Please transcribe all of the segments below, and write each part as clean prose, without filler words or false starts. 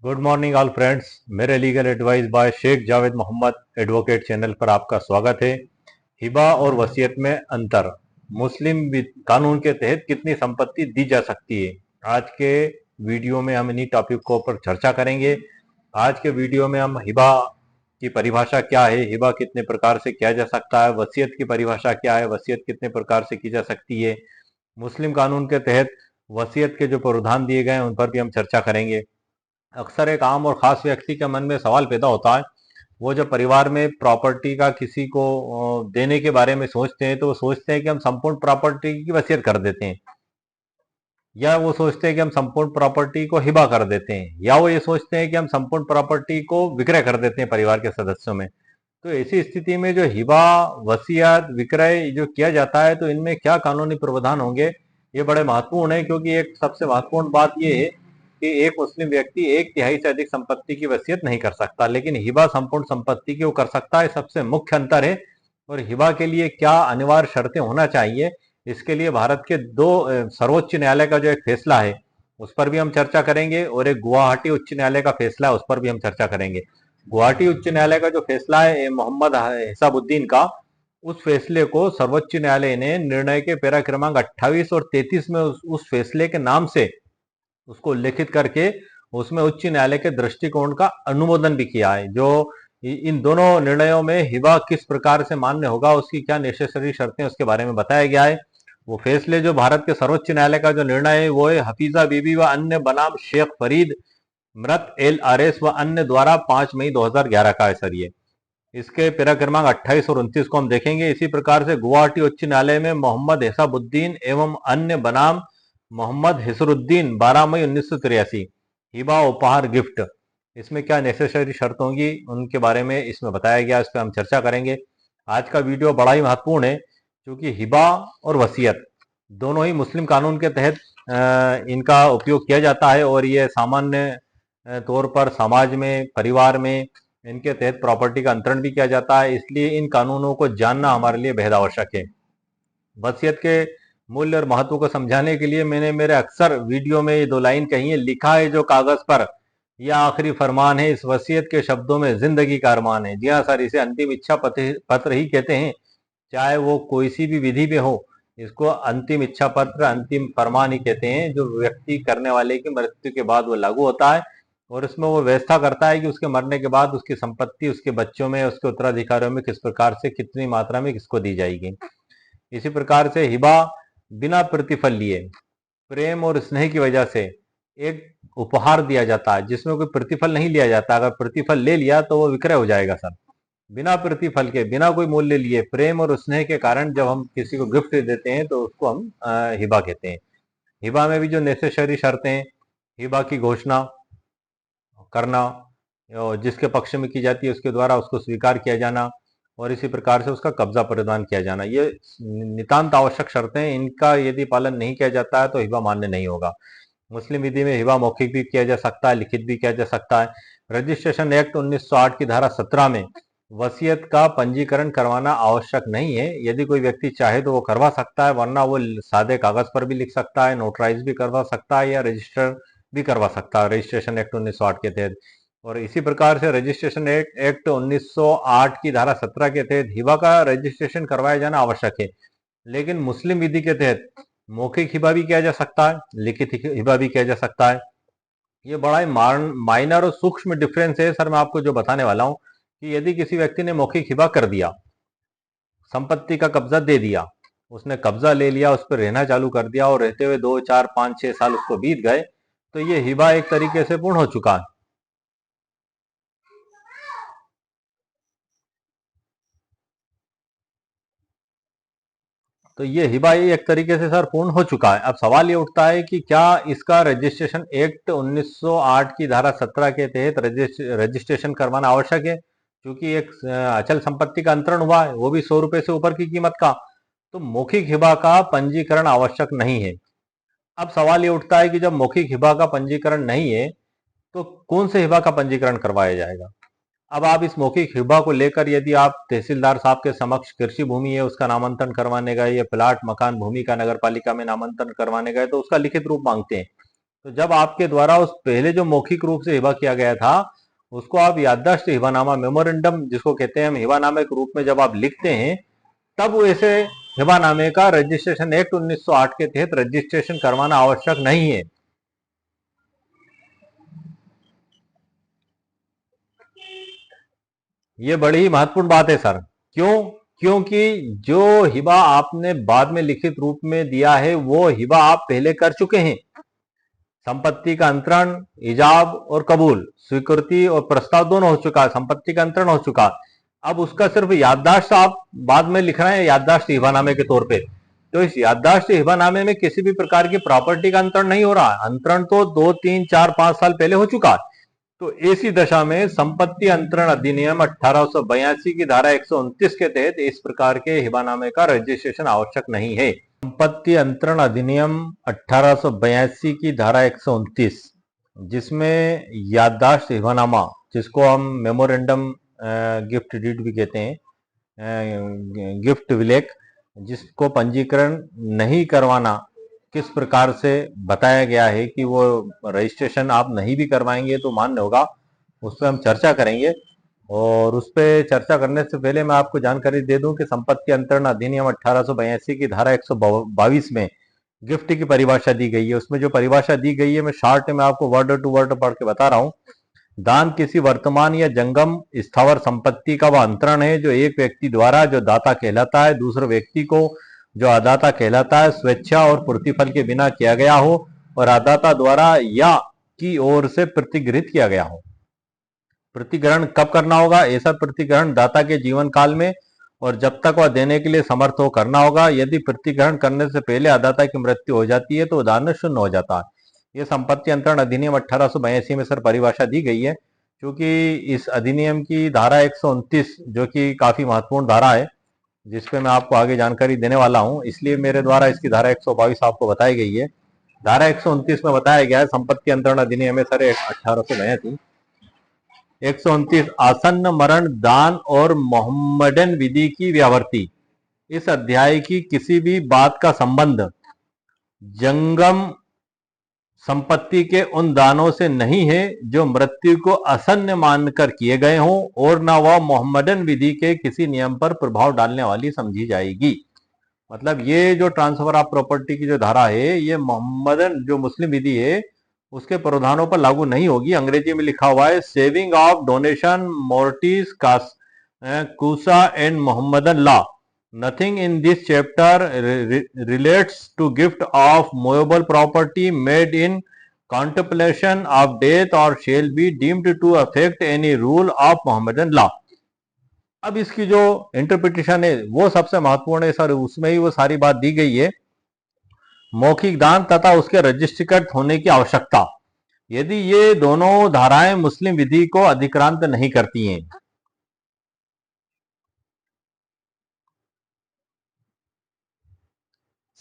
Good morning all friends. मेरे legal advice by Shaikh Javed Mohammad advocate channel पर आपका स्वागत है। हिबा और वसीयत में अंतर, मुस्लिम कानून के तहत कितनी संपत्ति दी जा सकती है, आज के वीडियो में हम इन्हीं टॉपिक को पर चर्चा करेंगे। आज के वीडियो में हम हिबा की परिभाषा क्या है, हिबा कितने प्रकार से किया जा सकता है, वसीयत की परिभाषा क्या है, वसीयत कितने प्रकार से की जा सकती है, मुस्लिम कानून के तहत वसीयत के जो प्रावधान दिए गए हैं उन पर भी हम चर्चा करेंगे। अक्सर एक आम और खास व्यक्ति के मन में सवाल पैदा होता है, वो जब परिवार में प्रॉपर्टी का किसी को देने के बारे में सोचते हैं तो वो सोचते हैं कि हम संपूर्ण प्रॉपर्टी की वसीयत कर देते हैं, या वो सोचते हैं कि हम संपूर्ण प्रॉपर्टी को हिबा कर देते हैं, या वो ये सोचते हैं कि हम संपूर्ण प्रॉपर्टी को विक्रय कर देते हैं परिवार के सदस्यों में। तो ऐसी स्थिति में जो हिबा, वसीयत, विक्रय जो किया जाता है तो इनमें क्या कानूनी प्रावधान होंगे, ये बड़े महत्वपूर्ण है। क्योंकि एक सबसे महत्वपूर्ण बात यह है कि एक मुस्लिम व्यक्ति एक तिहाई से अधिक संपत्ति की वसीयत नहीं कर सकता, लेकिन हिबा संपूर्ण संपत्ति की वो कर सकता है। सबसे मुख्य अंतर है। और हिबा के लिए क्या अनिवार्य शर्तें होना चाहिए, इसके लिए भारत के दो सर्वोच्च न्यायालय का जो एक फैसला है उस पर भी हम चर्चा करेंगे, और एक गुवाहाटी उच्च न्यायालय का फैसला है उस पर भी हम चर्चा करेंगे। गुवाहाटी उच्च न्यायालय का जो फैसला है मोहम्मद हिसाबुद्दीन का, उस फैसले को सर्वोच्च न्यायालय ने निर्णय के पैरा क्रमांक 28 और 33 में उस फैसले के नाम से उसको उल्लेखित करके उसमें उच्च न्यायालय के दृष्टिकोण का अनुमोदन भी किया है। जो इन दोनों निर्णयों में हिबा किस प्रकार से मान्य होगा, उसकी क्या नेसेसरी शर्तें, उसके बारे में बताया गया है। वो फैसले जो भारत के सर्वोच्च न्यायालय का जो निर्णय है वो है हफीजा बीबी व अन्य बनाम शेख फरीद मृत LRS व अन्य द्वारा 5 मई 2011 का है सर। ये इसके पैरा क्रमांक 28 और 29 को हम देखेंगे। इसी प्रकार से गुवाहाटी उच्च न्यायालय में मोहम्मद हिसाबुद्दीन एवं अन्य बनाम मोहम्मद हिसरुद्दीन 12 मई 1983 हिबा उपहार गिफ्ट, इसमें क्या नेसेसरी शर्त होंगी उनके बारे में इसमें बताया गया, इस पर हम चर्चा करेंगे। आज का वीडियो बड़ा ही महत्वपूर्ण है क्योंकि हिबा और वसीयत दोनों ही मुस्लिम कानून के तहत इनका उपयोग किया जाता है, और ये सामान्य तौर पर समाज में, परिवार में इनके तहत प्रॉपर्टी का अंतरण भी किया जाता है। इसलिए इन कानूनों को जानना हमारे लिए बेहद आवश्यक है। वसीयत के मूल्य और महत्व को समझाने के लिए मैंने मेरे अक्सर वीडियो में ये दो लाइन कही है, लिखा है जो कागज पर यह आखिरी फरमान है, इस वसीयत के शब्दों में जिंदगी का अरमान है। जी हाँ सर, इसे अंतिम इच्छा पत्र ही कहते हैं, चाहे वो कोई सी भी विधि में हो। इसको अंतिम इच्छा पत्र, अंतिम फरमान ही कहते हैं, जो व्यक्ति करने वाले की मृत्यु के बाद वो लागू होता है, और इसमें वो व्यवस्था करता है कि उसके मरने के बाद उसकी संपत्ति उसके बच्चों में, उसके उत्तराधिकारियों में किस प्रकार से, कितनी मात्रा में किसको दी जाएगी। इसी प्रकार से हिबा बिना प्रतिफल लिए, प्रेम और स्नेह की वजह से एक उपहार दिया जाता है जिसमें कोई प्रतिफल नहीं लिया जाता। अगर प्रतिफल ले लिया तो वो विक्रय हो जाएगा सर। बिना प्रतिफल के, बिना कोई मूल्य लिए, प्रेम और स्नेह के कारण जब हम किसी को गिफ्ट देते हैं तो उसको हम हिबा कहते हैं। हिबा में भी जो नेसेसरी शर्तें हैं, हिबा की घोषणा करना, और जिसके पक्ष में की जाती है उसके द्वारा उसको स्वीकार किया जाना, और इसी प्रकार से उसका कब्जा प्रदान किया जाना, ये नितांत आवश्यक शर्तें हैं। इनका यदि पालन नहीं किया जाता है तो हिबा मान्य नहीं होगा। मुस्लिम विधि में हिबा मौखिक भी किया जा सकता है, लिखित भी किया जा सकता है। रजिस्ट्रेशन एक्ट 1908 की धारा 17 में वसीयत का पंजीकरण करवाना आवश्यक नहीं है। यदि कोई व्यक्ति चाहे तो वो करवा सकता है, वरना वो सादे कागज पर भी लिख सकता है, नोटराइज भी करवा सकता है, या रजिस्टर भी करवा सकता है रजिस्ट्रेशन एक्ट 1908 के तहत। और इसी प्रकार से रजिस्ट्रेशन एक्ट 1908 की धारा 17 के तहत हिबा का रजिस्ट्रेशन करवाया जाना आवश्यक है। लेकिन मुस्लिम विधि के तहत मौखिक हिबा भी किया जा सकता है, लिखित हिबा भी किया जा सकता है। ये बड़ा ही माइनर और सूक्ष्म डिफरेंस है सर, मैं आपको जो बताने वाला हूं कि यदि किसी व्यक्ति ने मौखिक हिबा कर दिया, संपत्ति का कब्जा दे दिया, उसने कब्जा ले लिया, उस पर रहना चालू कर दिया, और रहते हुए 2, 4, 5, 6 साल उसको बीत गए, तो ये हिबा एक तरीके से पूर्ण हो चुका है। तो ये हिबा ही एक तरीके से सर पूर्ण हो चुका है। अब सवाल ये उठता है कि क्या इसका रजिस्ट्रेशन एक्ट 1908 की धारा 17 के तहत रजिस्ट्रेशन करवाना आवश्यक है, क्योंकि एक अचल संपत्ति का अंतरण हुआ है, वो भी 100 रुपए से ऊपर की कीमत का। तो मौखिक हिबा का पंजीकरण आवश्यक नहीं है। अब सवाल ये उठता है कि जब मौखिक हिबा का पंजीकरण नहीं है तो कौन से हिबा का पंजीकरण करवाया जाएगा। अब आप इस मौखिक हिबा को लेकर यदि आप तहसीलदार साहब के समक्ष कृषि भूमि है उसका नामांतरण करवाने गए, या प्लाट, मकान, भूमि का नगर पालिका में नामांतरण करवाने गए, तो उसका लिखित रूप मांगते हैं। तो जब आपके द्वारा उस पहले जो मौखिक रूप से हिबा किया गया था उसको आप याददाश्त हिबानामा मेमोरेंडम जिसको कहते हैं हम हिबानामे के रूप में जब आप लिखते हैं, तब वैसे हिबानामे का रजिस्ट्रेशन एक्ट 1908 के तहत रजिस्ट्रेशन करवाना आवश्यक नहीं है। ये बड़ी ही महत्वपूर्ण बात है सर। क्यों? क्योंकि जो हिबा आपने बाद में लिखित रूप में दिया है वो हिबा आप पहले कर चुके हैं। संपत्ति का अंतरण, इजाब और कबूल, स्वीकृति और प्रस्ताव दोनों हो चुका है। संपत्ति का अंतरण हो चुका, अब उसका सिर्फ याददाश्त आप बाद में लिख रहे हैं याददाश्त हिबानामे के तौर पे। तो इस याददाश्त हिबानामे में किसी भी प्रकार की प्रॉपर्टी का अंतरण नहीं हो रहा। अंतरण तो 2, 3, 4, 5 साल पहले हो चुका है। तो ऐसी दशा में संपत्ति अंतरण अधिनियम 1882 की धारा 129 के तहत इस प्रकार के हिबानामे का रजिस्ट्रेशन आवश्यक नहीं है। संपत्ति अंतरण अधिनियम 1882 की धारा 129 जिसमें याददाश्त हिबानामा जिसको हम मेमोरेंडम गिफ्ट डीड भी कहते हैं, गिफ्ट विलेख, जिसको पंजीकरण नहीं करवाना किस प्रकार से बताया गया है कि वो रजिस्ट्रेशन आप नहीं भी करवाएंगे तो मान्य होगा, उस पर हम चर्चा करेंगे। और उस पर चर्चा करने से पहले मैं आपको जानकारी दे दूं कि संपत्ति अंतरण अधिनियम 1882 की धारा 122 में गिफ्ट की परिभाषा दी गई है। उसमें जो परिभाषा दी गई है मैं शॉर्ट में आपको वर्ड टू वर्ड पढ़ के बता रहा हूं। दान किसी वर्तमान या जंगम स्थावर संपत्ति का वह अंतरण है जो एक व्यक्ति द्वारा, जो दाता कहलाता है, दूसरे व्यक्ति को जो अदाता कहलाता है, स्वेच्छा और प्रतिफल के बिना किया गया हो और अदाता द्वारा या की ओर से प्रतिगृहित किया गया हो। प्रतिग्रहण कब करना होगा? ऐसा प्रतिग्रहण दाता के जीवन काल में और जब तक वह देने के लिए समर्थ हो करना होगा। यदि प्रतिग्रहण करने से पहले अदाता की मृत्यु हो जाती है तो दान शून्य हो जाता है। ये संपत्ति अंतरण अधिनियम 1882 में सर परिभाषा दी गई है। क्योंकि इस अधिनियम की धारा 129 जो कि काफी महत्वपूर्ण धारा है जिसपे मैं आपको आगे जानकारी देने वाला हूं, इसलिए मेरे द्वारा इसकी धारा 122 आपको बताई गई है। धारा 129 में बताया गया है संपत्ति अंतरण अधिनियम में सर 1882 129 आसन्न मरण, दान और मोहम्मदन विधि की व्यावर्ती। इस अध्याय की किसी भी बात का संबंध जंगम संपत्ति के उन दानों से नहीं है जो मृत्यु को असन्न मानकर किए गए हों और न वह मोहम्मदन विधि के किसी नियम पर प्रभाव डालने वाली समझी जाएगी। मतलब ये जो ट्रांसफर ऑफ प्रॉपर्टी की जो धारा है ये मोहम्मदन जो मुस्लिम विधि है उसके प्रावधानों पर लागू नहीं होगी। अंग्रेजी में लिखा हुआ है saving of donation mortis causa and Mohammedan law. Nothing in this chapter relates to gift of movable property made in contemplation of death or shall be deemed to affect any rule of Mohammedan law। अब इसकी जो interpretation है वो सबसे महत्वपूर्ण है sir, उसमें ही वो सारी बात दी गई है। मौखिक दान तथा उसके रजिस्ट्रीकृत होने की आवश्यकता, यदि ये दोनों धाराएं मुस्लिम विधि को अधिक्रांत नहीं करती हैं।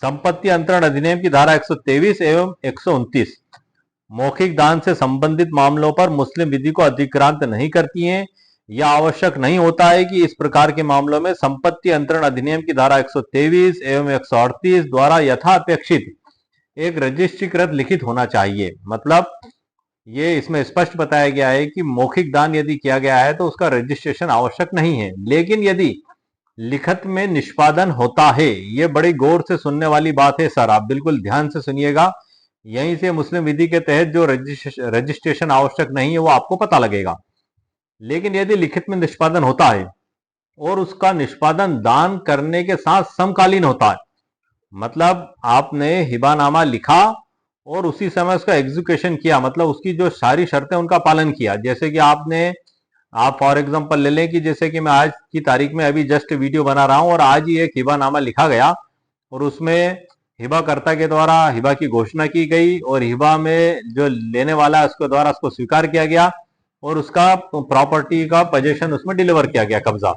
संपत्ति अंतरण अधिनियम की धारा 123 एवं 129 मौखिक दान से संबंधित मामलों पर मुस्लिम विधि को अधिक्रांत नहीं करती हैं। यह आवश्यक नहीं होता है कि इस प्रकार के मामलों में संपत्ति अंतरण अधिनियम की धारा 123 एवं 138 द्वारा यथापेक्षित एक रजिस्ट्रीकृत लिखित होना चाहिए। मतलब ये इसमें स्पष्ट बताया गया है कि मौखिक दान यदि किया गया है तो उसका रजिस्ट्रेशन आवश्यक नहीं है, लेकिन यदि लिखत में निष्पादन होता है, ये बड़ी गौर से सुनने वाली बात है सर, आप बिल्कुल ध्यान से सुनिएगा। यहीं से मुस्लिम विधि के तहत जो रजिस्ट्रेशन आवश्यक नहीं है वो आपको पता लगेगा। लेकिन यदि लिखित में निष्पादन होता है और उसका निष्पादन दान करने के साथ समकालीन होता है, मतलब आपने हिबानामा लिखा और उसी समय उसका एग्जीक्यूशन किया, मतलब उसकी जो सारी शर्तें उनका पालन किया। जैसे कि आप फॉर एग्जांपल ले लें कि जैसे कि मैं आज की तारीख में अभी जस्ट वीडियो बना रहा हूं और आज ही एक हिबानामा लिखा गया और उसमें हिबाकर्ता के द्वारा हिबा की घोषणा की गई और हिबा में जो लेने वाला है उसके द्वारा उसको स्वीकार किया गया और उसका प्रॉपर्टी का पोजीशन उसमें डिलीवर किया गया, कब्जा,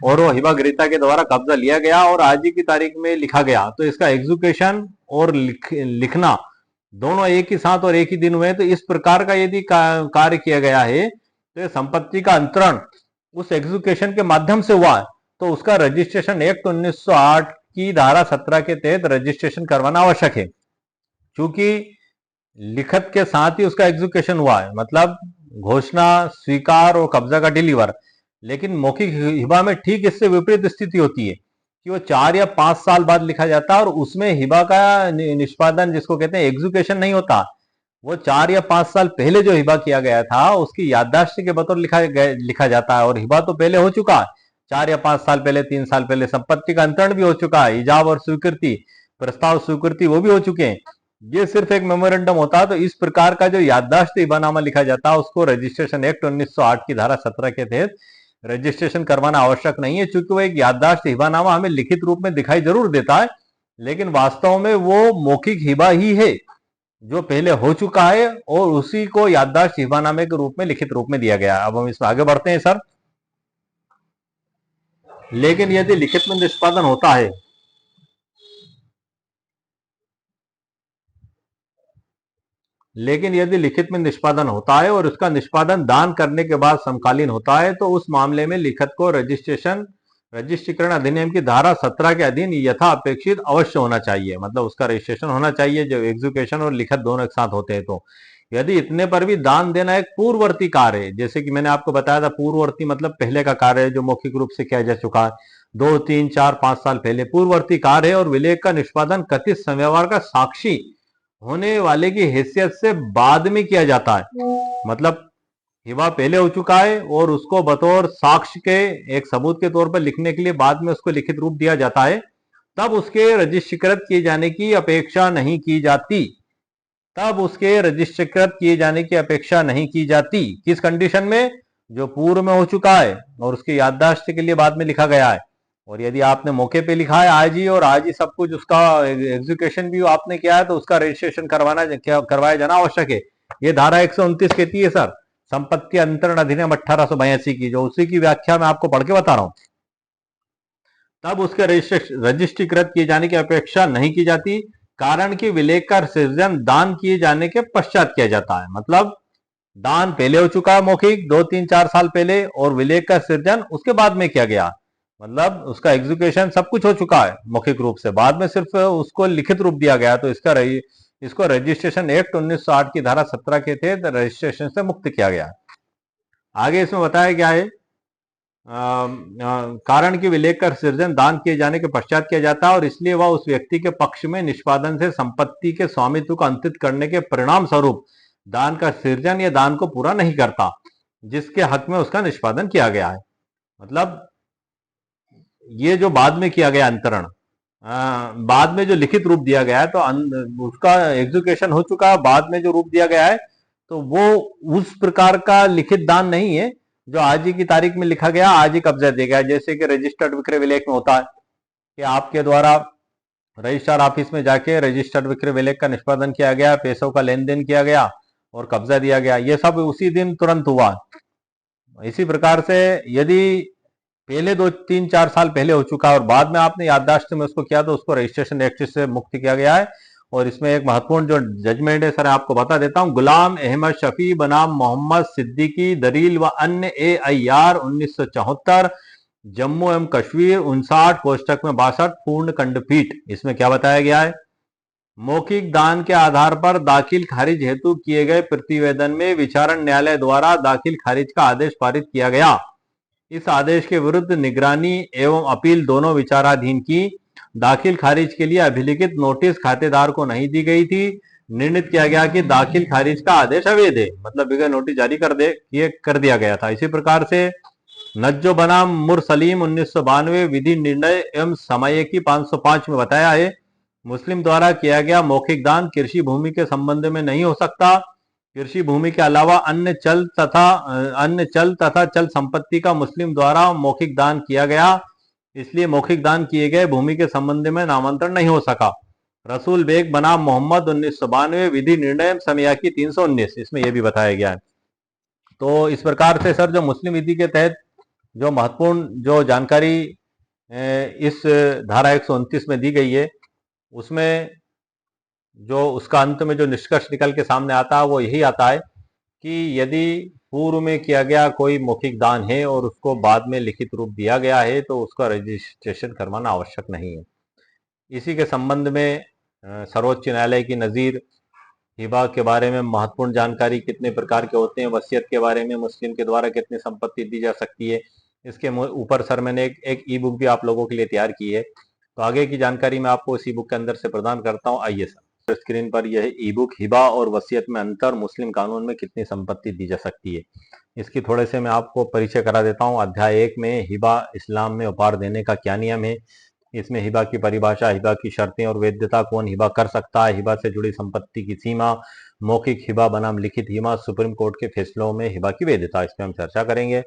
और वो हिबा ग्रहीता के द्वारा कब्जा लिया गया और आज ही की तारीख में लिखा गया। तो इसका एग्जीक्यूशन और लिखना दोनों एक ही साथ और एक ही दिन हुए। तो इस प्रकार का यदि कार्य किया गया है तो संपत्ति का अंतरण उस एग्जीक्यूशन के माध्यम से हुआ तो उसका रजिस्ट्रेशन एक्ट 1908 की धारा 17 के तहत रजिस्ट्रेशन करवाना आवश्यक है। क्योंकि लिखत के साथ ही उसका एग्जीक्यूशन हुआ है, मतलब घोषणा, स्वीकार और कब्जा का डिलीवर। लेकिन मौखिक हिबा में ठीक इससे विपरीत स्थिति होती है कि वो 4 या 5 साल बाद लिखा जाता है और उसमें हिबा का निष्पादन, जिसको कहते हैं एग्जीक्यूशन, नहीं होता। वो 4 या 5 साल पहले जो हिबा किया गया था उसकी याददाश्त के बतौर लिखा जाता है, और हिबा तो पहले हो चुका है। 4 या 5 साल पहले, 3 साल पहले संपत्ति का अंतरण भी हो चुका है, इजाब और स्वीकृति, प्रस्ताव स्वीकृति वो भी हो चुके हैं। ये सिर्फ एक मेमोरेंडम होता है। तो इस प्रकार का जो याददाश्त हिबानामा लिखा जाता है उसको रजिस्ट्रेशन एक्ट 1908 की धारा 17 के तहत रजिस्ट्रेशन करवाना आवश्यक नहीं है, क्योंकि वो एक याददाश्त हिबानामा हमें लिखित रूप में दिखाई जरूर देता है, लेकिन वास्तव में वो मौखिक हिबा ही है जो पहले हो चुका है, और उसी को याददाश्त हिबानामे के रूप में लिखित रूप में दिया गया है। अब हम इसमें आगे बढ़ते हैं सर। लेकिन यदि लिखित में निष्पादन होता है, लेकिन यदि लिखित में निष्पादन होता है और उसका निष्पादन दान करने के बाद समकालीन होता है, तो उस मामले में लिखत को रजिस्ट्रीकरण अधिनियम की धारा 17 के अधीन यथा अपेक्षित अवश्य होना चाहिए, मतलब उसका रजिस्ट्रेशन होना चाहिए जब एग्जीक्यूशन और लिखत दोनों एक साथ होते हैं। तो यदि इतने पर भी दान देना एक पूर्ववर्ती कार्य है, जैसे कि मैंने आपको बताया था, पूर्ववर्ती मतलब पहले का कार्य है जो मौखिक रूप से किया जा चुका है, 2, 3, 4, 5 साल पहले पूर्ववर्ती कार्य है, और विलेख का निष्पादन कथित संव्यवहार का साक्षी होने वाले की हैसियत से बाद में किया जाता है, मतलब हिबा पहले हो चुका है और उसको बतौर साक्ष्य के एक सबूत के तौर पर लिखने के लिए बाद में उसको लिखित रूप दिया जाता है, तब उसके रजिस्ट्रीकृत किए जाने की अपेक्षा नहीं की जाती। तब उसके रजिस्ट्रीकृत किए जाने की अपेक्षा नहीं की जाती। किस कंडीशन में? जो पूर्व में हो चुका है और उसकी याददाश्त के लिए बाद में लिखा गया है। और यदि आपने मौके पे लिखा है आज ही और आज ही सब कुछ उसका एग्जीक्यूशन भी आपने किया है, तो उसका रजिस्ट्रेशन करवाया जाना आवश्यक है। ये धारा 129 कहती है सर, संपत्ति अंतरण अधिनियम 1882 की, जो उसी की व्याख्या मैं आपको पढ़ के बता रहा हूं। तब उसके रजिस्ट्रीकृत किए जाने की अपेक्षा नहीं की जाती, कारण कि विलेख का सृजन दान किए जाने के पश्चात किया जाता है। मतलब दान पहले हो चुका है मौखिक 2, 3, 4 साल पहले, और विलेख का सृजन उसके बाद में किया गया, मतलब उसका एग्जीक्यूशन सब कुछ हो चुका है मौखिक रूप से, बाद में सिर्फ उसको लिखित रूप दिया गया। तो इसको रजिस्ट्रेशन एक्ट 1908 की धारा 17 के तहत रजिस्ट्रेशन से मुक्त किया गया। आगे इसमें बताया गया है कारण कि विलेख का सृजन दान किए जाने के पश्चात किया जाता है, और इसलिए वह उस व्यक्ति के पक्ष में निष्पादन से संपत्ति के स्वामित्व को अंतित करने के परिणाम स्वरूप दान का सृजन या दान को पूरा नहीं करता जिसके हक में उसका निष्पादन किया गया है। मतलब ये जो बाद में किया गया अंतरण, बाद में जो लिखित रूप दिया गया है, तो उसका एग्जीक्यूशन हो चुका है, बाद में जो रूप दिया गया है तो वो उस प्रकार का लिखित दान नहीं है जो आज ही की तारीख में लिखा गया, आज ही कब्जा दिया गया। जैसे कि रजिस्टर्ड विक्रय विलेख में होता है कि आपके द्वारा रजिस्ट्रार ऑफिस में जाके रजिस्टर्ड विक्रय विलेख का निष्पादन किया गया, पैसों का लेन देन किया गया और कब्जा दिया गया, ये सब उसी दिन तुरंत हुआ। इसी प्रकार से यदि पहले 2, 3, 4 साल पहले हो चुका है और बाद में आपने याददाश्त में उसको किया, तो उसको रजिस्ट्रेशन एक्ट से मुक्त किया गया है। और इसमें एक महत्वपूर्ण जो जजमेंट है सर, आपको बता देता हूं। गुलाम अहमद शफी बनाम मोहम्मद सिद्दीकी दलील व अन्य AIR 1974 जम्मू एवं कश्मीर 59 कोष्टक में 62 पूर्ण खंडपीठ। इसमें क्या बताया गया है? मौखिक दान के आधार पर दाखिल खारिज हेतु किए गए प्रतिवेदन में विचारण न्यायालय द्वारा दाखिल खारिज का आदेश पारित किया गया। इस आदेश के विरुद्ध निगरानी एवं अपील दोनों विचाराधीन की। दाखिल खारिज के लिए अभिलिखित नोटिस खातेदार को नहीं दी गई थी। निर्णित किया गया कि दाखिल खारिज का आदेश अवैध है, मतलब बगैर नोटिस जारी कर दिया गया था। इसी प्रकार से नज्जो बनाम मुरसलीम 1992 विधि निर्णय एवं समय की 505 में बताया है, मुस्लिम द्वारा किया गया मौखिक दान कृषि भूमि के संबंध में नहीं हो सकता। कृषि भूमि के अलावा अन्य चल तथा चल संपत्ति का मुस्लिम द्वारा मौखिक दान किया गया, इसलिए मौखिक दान किए गए भूमि के संबंध में नामांतरण नहीं हो सका। रसूल बेग बनाम मोहम्मद 1992 विधि निर्णय समया की 319, इसमें यह भी बताया गया है। तो इस प्रकार से सर जो मुस्लिम विधि के तहत जो महत्वपूर्ण जो जानकारी इस धारा 129 में दी गई है, उसमें जो उसका अंत में जो निष्कर्ष निकल के सामने आता है वो यही आता है कि यदि पूर्व में किया गया कोई मौखिक दान है और उसको बाद में लिखित रूप दिया गया है, तो उसका रजिस्ट्रेशन करवाना आवश्यक नहीं है। इसी के संबंध में सर्वोच्च न्यायालय की नज़ीर हिबा के बारे में महत्वपूर्ण जानकारी कितने प्रकार के होते हैं, वसीयत के बारे में मुस्लिम के द्वारा कितनी संपत्ति दी जा सकती है, इसके ऊपर सर मैंने एक ई बुक भी आप लोगों के लिए तैयार की है। तो आगे की जानकारी मैं आपको इस ई बुक के अंदर से प्रदान करता हूँ। आइए सर, स्क्रीन पर यह ई बुक हिबा और वसीयत में अंतर, मुस्लिम कानून में कितनी संपत्ति दी जा सकती है, इसकी थोड़े से मैं आपको परिचय करा देता हूँ। अध्याय 1 में हिबा, इस्लाम में उपहार देने का क्या नियम है, इसमें हिबा की परिभाषा, हिबा की शर्तें और वैधता, कौन हिबा कर सकता है, हिबा से जुड़ी संपत्ति की सीमा, मौखिक हिबा बनाम लिखित हिबा, सुप्रीम कोर्ट के फैसलों में हिबा की वैधता, इस पर हम चर्चा करेंगे।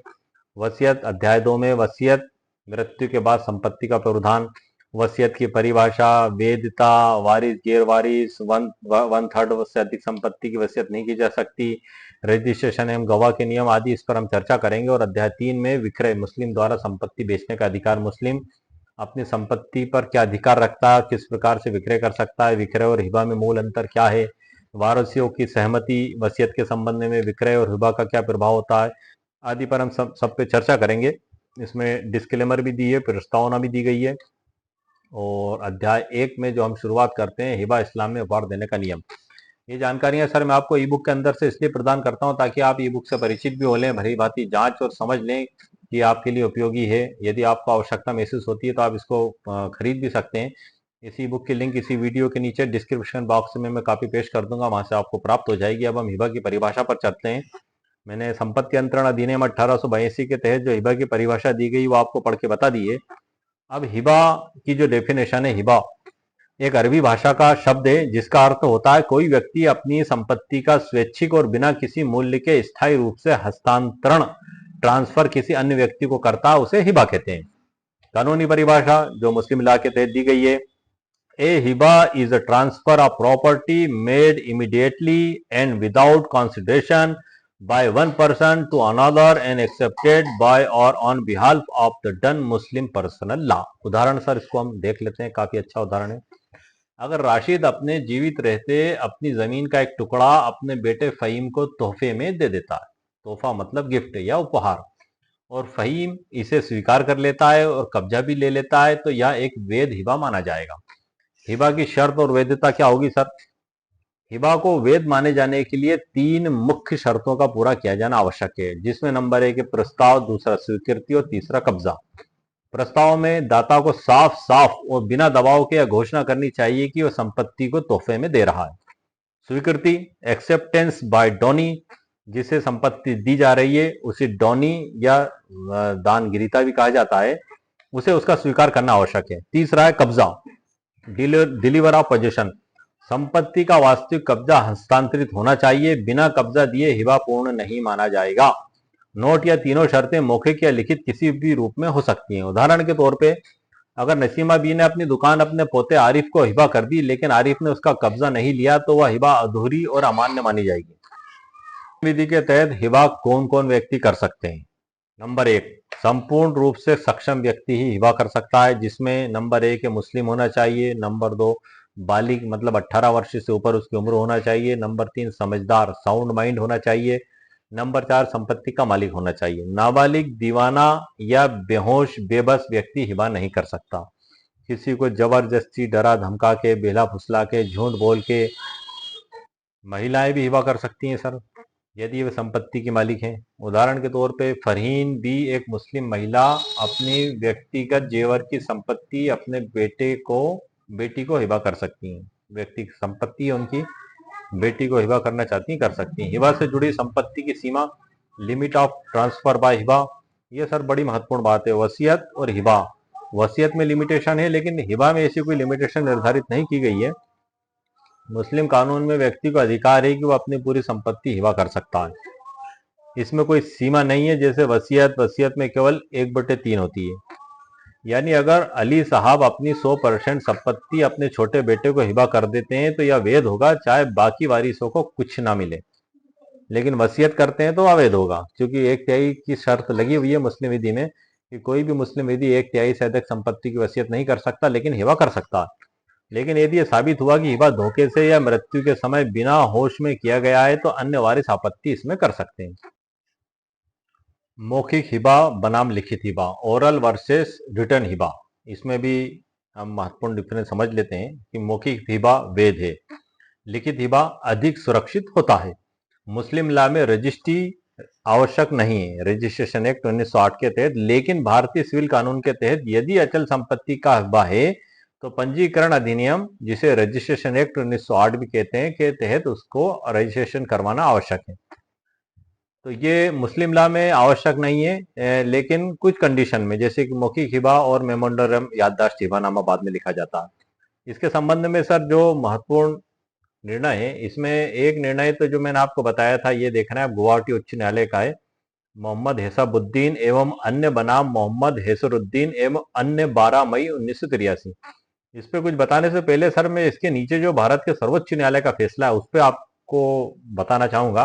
वसीयत, अध्याय 2 में वसीयत, मृत्यु के बाद संपत्ति का प्रावधान, वसीयत की परिभाषा, वैधता, वारिस गैर वारिस, वन थर्ड से अधिक संपत्ति की वसीयत नहीं की जा सकती, रजिस्ट्रेशन एवं गवाह के नियम आदि, इस पर हम चर्चा करेंगे। और अध्याय 3 में विक्रय, मुस्लिम द्वारा संपत्ति बेचने का अधिकार, मुस्लिम अपनी संपत्ति पर क्या अधिकार रखता है, किस प्रकार से विक्रय कर सकता है, विक्रय और हिबा में मूल अंतर क्या है, वारसियों की सहमति, वसीयत के संबंध में विक्रय और हिबा का क्या प्रभाव होता है आदि पर हम सब पे चर्चा करेंगे। इसमें डिस्क्लेमर भी दी है, प्रस्तावना भी दी गई है। और अध्याय 1 में जो हम शुरुआत करते हैं, हिबा इस्लाम में उपहार देने का नियम। ये जानकारियां सर मैं आपको ई बुक के अंदर से इसलिए प्रदान करता हूं ताकि आप ई बुक से परिचित भी हो लें, भली भांति जांच और समझ लें कि आपके लिए उपयोगी है। यदि आपको आवश्यकता महसूस होती है तो आप इसको खरीद भी सकते हैं। इसी बुक की लिंक इसी वीडियो के नीचे डिस्क्रिप्शन बॉक्स में मैं कॉपी पेस्ट कर दूंगा, वहां से आपको प्राप्त हो जाएगी। अब हम हिबा की परिभाषा पर चलते हैं। मैंने संपत्ति अंतरण अधिनियम 1882 के तहत जो हिबा की परिभाषा दी गई वो आपको पढ़ के बता दी है। अब हिबा की जो डेफिनेशन है, हिबा एक अरबी भाषा का शब्द है जिसका अर्थ होता है कोई व्यक्ति अपनी संपत्ति का स्वैच्छिक और बिना किसी मूल्य के स्थायी रूप से हस्तांतरण, ट्रांसफर किसी अन्य व्यक्ति को करता है, उसे हिबा कहते हैं। कानूनी परिभाषा जो मुस्लिम लॉ के तहत दी गई है, a hiba is a transfer of property made immediately and without consideration by one person to another and accepted by or on behalf of the done Muslim personal law। उदाहरण सर इसको हम देख लेते हैं, काफी अच्छा उदाहरण है। अगर राशिद अपने जीवित रहते अपनी जमीन का एक टुकड़ा अपने बेटे फहीम को तोहफे में दे देता है, तोहफा मतलब गिफ्ट या उपहार, और फहीम इसे स्वीकार कर लेता है और कब्जा भी ले लेता है, तो यह एक वैध हिबा माना जाएगा। हिबा की शर्त और वैधता क्या होगी सर? हिबा को वैध माने जाने के लिए 3 मुख्य शर्तों का पूरा किया जाना आवश्यक है, जिसमें नंबर 1 है प्रस्ताव, दूसरा स्वीकृति और तीसरा कब्जा। प्रस्ताव में दाता को साफ साफ और बिना दबाव के घोषणा करनी चाहिए कि वह संपत्ति को तोहफे में दे रहा है। स्वीकृति, एक्सेप्टेंस बाय डोनी, जिसे संपत्ति दी जा रही है उसे डोनी या दानगिरीता भी कहा जाता है, उसे उसका स्वीकार करना आवश्यक है। तीसरा है कब्जा, डिलीवर ऑफ पोजेशन, संपत्ति का वास्तविक कब्जा हस्तांतरित होना चाहिए, बिना कब्जा दिए हिबा पूर्ण नहीं माना जाएगा। नोट या तीनों शर्तें मौखिक या लिखित किसी भी रूप में हो सकती हैं। उदाहरण के तौर पे अगर नसीमा बी ने अपनी दुकान अपने पोते आरिफ को हिबा कर दी लेकिन आरिफ ने उसका कब्जा नहीं लिया तो वह हिबा अधूरी और अमान्य मानी जाएगी। विधि के तहत हिबा कौन कौन व्यक्ति कर सकते हैं? नंबर 1, संपूर्ण रूप से सक्षम व्यक्ति ही हिबा कर सकता है, जिसमें नंबर 1 मुस्लिम होना चाहिए, नंबर 2 बालिग मतलब 18 वर्ष से ऊपर उसकी उम्र होना चाहिए, नंबर 3 समझदार साउंड माइंड होना चाहिए, नंबर 4 संपत्ति का मालिक होना चाहिए। नाबालिग, दीवाना या बेहोश बेबस व्यक्ति हिबा नहीं कर सकता। किसी को जबरदस्ती डरा धमका के, बेला फुसला के, झूठ बोल के महिलाएं भी हिबा कर सकती हैं सर, यदि वे संपत्ति की मालिक हैं। उदाहरण के तौर पे फरहीन भी एक मुस्लिम महिला अपनी व्यक्तिगत जेवर की संपत्ति अपने बेटी को हिबा कर सकती हैं। व्यक्ति की संपत्ति उनकी बेटी को हिबा करना चाहती हैं, कर सकती हैं। हिबा से जुड़ी संपत्ति की सीमा, limit of transfer by hiba, ये सर बड़ी महत्वपूर्ण बात है। वसीयत और हिबा, वसीयत में लिमिटेशन है लेकिन हिबा में ऐसी कोई लिमिटेशन निर्धारित नहीं की गई है। मुस्लिम कानून में व्यक्ति को अधिकार है कि वह अपनी पूरी संपत्ति हिबा कर सकता है, इसमें कोई सीमा नहीं है। जैसे वसीयत में केवल 1/3 होती है, यानी अगर अली साहब अपनी 100% संपत्ति अपने छोटे बेटे को हिबा कर देते हैं तो यह वैध होगा, चाहे बाकी वारिसों को कुछ ना मिले। लेकिन वसीयत करते हैं तो अवैध होगा, क्योंकि 1/3 की शर्त लगी हुई है मुस्लिम विधि में कि कोई भी मुस्लिम विधि 1/3 से अधिक संपत्ति की वसीयत नहीं कर सकता, लेकिन हिबा कर सकता है। लेकिन यदि यह साबित हुआ कि हिबा धोखे से या मृत्यु के समय बिना होश में किया गया है तो अन्य वारिस आपत्ति इसमें कर सकते हैं। मौखिक हिबा बनाम लिखित Hiba, oral versus return Hiba, इसमें भी हम महत्वपूर्ण डिफरेंस समझ लेते हैं कि मौखिक हिबा वैध है लिखित हिबा अधिक सुरक्षित होता है। मुस्लिम लॉ में रजिस्ट्री आवश्यक नहीं है, रजिस्ट्रेशन एक्ट 1908 के तहत, लेकिन भारतीय सिविल कानून के तहत यदि अचल संपत्ति का हिबा है तो पंजीकरण अधिनियम, जिसे रजिस्ट्रेशन एक्ट 1908 भी कहते हैं, के तहत उसको रजिस्ट्रेशन करवाना आवश्यक है। तो ये मुस्लिम लॉ में आवश्यक नहीं है, लेकिन कुछ कंडीशन में, जैसे कि मौखिक हिबा और मेमोरेंडम याददाश्त हिबानामा बाद में लिखा जाता है। इसके संबंध में सर जो महत्वपूर्ण निर्णय है, इसमें एक निर्णय तो जो मैंने आपको बताया था, ये देखना है, गुवाहाटी उच्च न्यायालय का है, मोहम्मद हेसाबुद्दीन एवं अन्य बनाम मोहम्मद हेसरुद्दीन एवं अन्य 12 मई 1983। इस पे कुछ बताने से पहले सर मैं इसके नीचे जो भारत के सर्वोच्च न्यायालय का फैसला है उस पर आपको बताना चाहूंगा।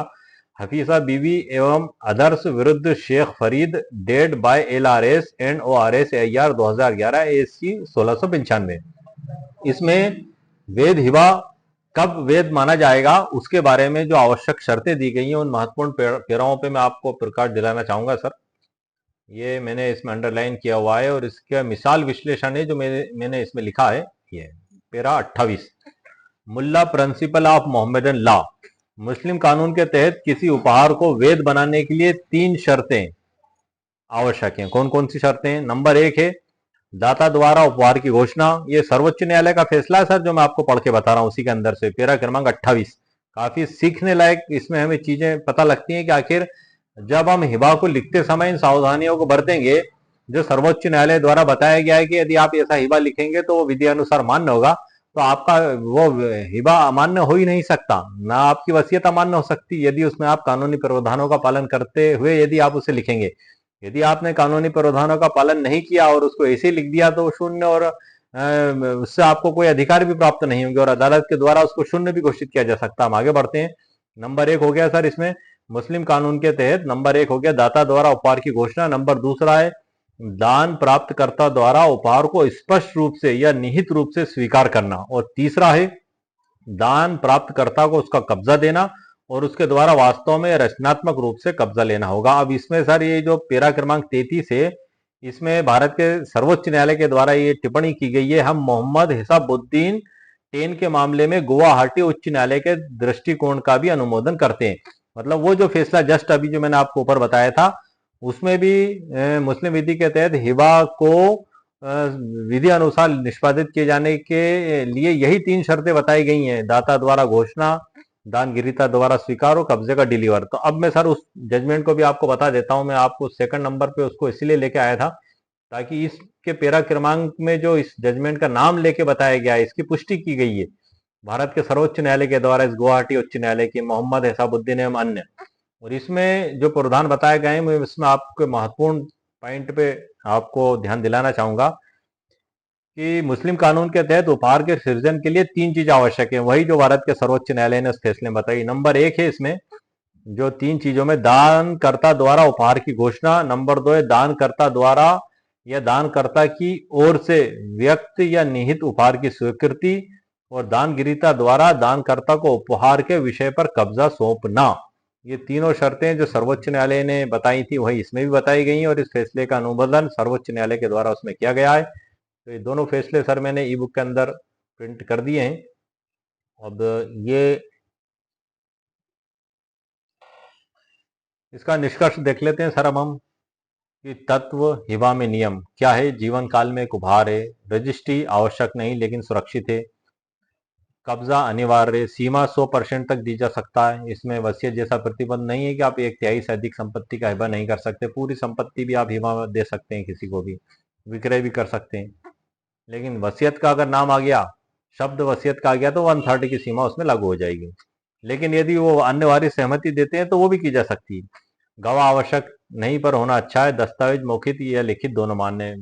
हफीजा बीवी एवं अदर्स विरुद्ध Sheikh Farid, dead by LRS and ORS AIR 2011 ASC 1695। इसमें वेद हिबा कब वेद माना जाएगा उसके बारे में जो आवश्यक शर्तें दी गई हैं, उन महत्वपूर्ण पैराओं पे मैं आपको प्रकाश दिलाना चाहूंगा सर। ये मैंने इसमें अंडरलाइन किया हुआ है और इसका मिसाल विश्लेषण है जो मैंने इसमें लिखा है। ये para 28, Mulla principle of Mohammedan law. Muslim कानून के तहत किसी उपहार को वैध बनाने के लिए 3 शर्तें आवश्यक हैं। कौन कौन सी शर्तें? नंबर 1 है दाता द्वारा उपहार की घोषणा। ये सर्वोच्च न्यायालय का फैसला है सर, जो मैं आपको पढ़ के बता रहा हूं उसी के अंदर से, पैरा क्रमांक 28। काफी सीखने लायक इसमें हमें चीजें पता लगती हैं कि आखिर जब हम हिबा को लिखते समय इन सावधानियों को बरतेंगे जो सर्वोच्च न्यायालय द्वारा बताया गया है कि यदि आप ऐसा हिबा लिखेंगे तो वो विधि अनुसार मान्य होगा, तो आपका वो हिबा अमान्य हो ही नहीं सकता, ना आपकी वसीयत अमान्य हो सकती यदि उसमें आप कानूनी प्रावधानों का पालन करते हुए यदि आप उसे लिखेंगे। यदि आपने कानूनी प्रावधानों का पालन नहीं किया और उसको ऐसे ही लिख दिया तो शून्य, और उससे आपको कोई अधिकार भी प्राप्त नहीं होंगे और अदालत के द्वारा उसको शून्य भी घोषित किया जा सकता है। हम आगे बढ़ते हैं। नंबर 1 हो गया सर इसमें मुस्लिम कानून के तहत, नंबर 1 हो गया दाता द्वारा उपहार की घोषणा। नंबर दूसरा है दान प्राप्तकर्ता द्वारा उपहार को स्पष्ट रूप से या निहित रूप से स्वीकार करना। और तीसरा है दान प्राप्तकर्ता को उसका कब्जा देना और उसके द्वारा वास्तव में रचनात्मक रूप से कब्जा लेना होगा। अब इसमें सर ये जो पैरा क्रमांक 33 है, इसमें भारत के सर्वोच्च न्यायालय के द्वारा ये टिप्पणी की गई है, हम मोहम्मद हिसाबुद्दीन 10 के मामले में गुवाहाटी उच्च न्यायालय के दृष्टिकोण का भी अनुमोदन करते हैं। मतलब वो जो फैसला जस्ट अभी जो मैंने आपको ऊपर बताया था, उसमें भी मुस्लिम विधि के तहत हिबा को विधि अनुसार निष्पादित किए जाने के लिए यही 3 शर्तें बताई गई हैं, दाता द्वारा घोषणा, दानगिरीता द्वारा स्वीकार और कब्जे का डिलीवर। तो अब मैं सर उस जजमेंट को भी आपको बता देता हूं। मैं आपको सेकंड नंबर पे उसको इसलिए लेके आया था ताकि इसके पैरा क्रमांक में जो इस जजमेंट का नाम लेके बताया गया है, इसकी पुष्टि की गई है भारत के सर्वोच्च न्यायालय के द्वारा, इस गुवाहाटी उच्च न्यायालय की, मोहम्मद हिसाबुद्दीन एवं अन्य। और इसमें जो प्रावधान बताए गए हैं, मैं इसमें आपके महत्वपूर्ण पॉइंट पे आपको ध्यान दिलाना चाहूंगा कि मुस्लिम कानून के तहत उपहार के सृजन के लिए 3 चीज आवश्यक है, वही जो भारत के सर्वोच्च न्यायालय ने उस फैसले में बताई। नंबर 1 है इसमें जो 3 चीजों में दानकर्ता द्वारा उपहार की घोषणा, नंबर 2 है दानकर्ता द्वारा या दानकर्ता की ओर से व्यक्त या निहित उपहार की स्वीकृति, और दानगिरीता द्वारा दानकर्ता को उपहार के विषय पर कब्जा सौंपना। ये तीनों शर्तें जो सर्वोच्च न्यायालय ने बताई थी वही इसमें भी बताई गई हैं और इस फैसले का अनुमोदन सर्वोच्च न्यायालय के द्वारा उसमें किया गया है। तो ये दोनों फैसले सर मैंने ई बुक के अंदर प्रिंट कर दिए हैं। अब ये इसका निष्कर्ष देख लेते हैं सर अब हम कि तत्व हिबा में नियम क्या है। जीवन काल में एक उपहार है, रजिस्ट्री आवश्यक नहीं लेकिन सुरक्षित है, कब्जा अनिवार्य, सीमा 100% तक दी जा सकता है। इसमें वसीयत जैसा प्रतिबंध नहीं है कि आप 1/3 से अधिक संपत्ति का हिबा नहीं कर सकते, पूरी संपत्ति भी आप हिबा में दे सकते हैं, किसी को भी विक्रय भी कर सकते हैं। लेकिन वसीयत का अगर नाम आ गया, शब्द वसीयत का आ गया, तो 1/3 की सीमा उसमें लागू हो जाएगी। लेकिन यदि वो अन्य वारिस सहमति देते हैं तो वो भी की जा सकती है। गवाह आवश्यक नहीं पर होना अच्छा है, दस्तावेज मौखिक या लिखित दोनों मान्य है।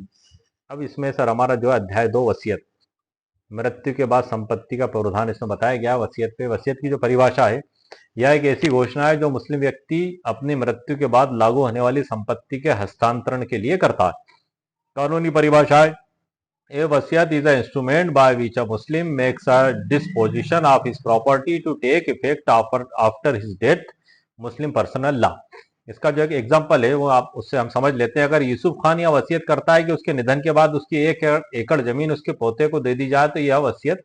अब इसमें सर हमारा जो है अध्याय 2 वसीयत, मृत्यु के बाद संपत्ति का प्रावधान इसमें बताया गया। वसीयत पे, वसीयत की जो परिभाषा है, यह एक ऐसी घोषणा है जो मुस्लिम व्यक्ति अपनी मृत्यु के बाद लागू होने वाली संपत्ति के हस्तांतरण के लिए करता है। कानूनी परिभाषा है, a wasiat is an instrument by which a Muslim makes a disposition of his property to take effect after his death, Muslim personal law. इसका जो एक एग्जांपल है वो आप उससे हम समझ लेते हैं। अगर यूसुफ खान यह वसीयत करता है कि उसके निधन के बाद उसकी 1 एकड़ जमीन उसके पोते को दे दी जाए तो यह वसीयत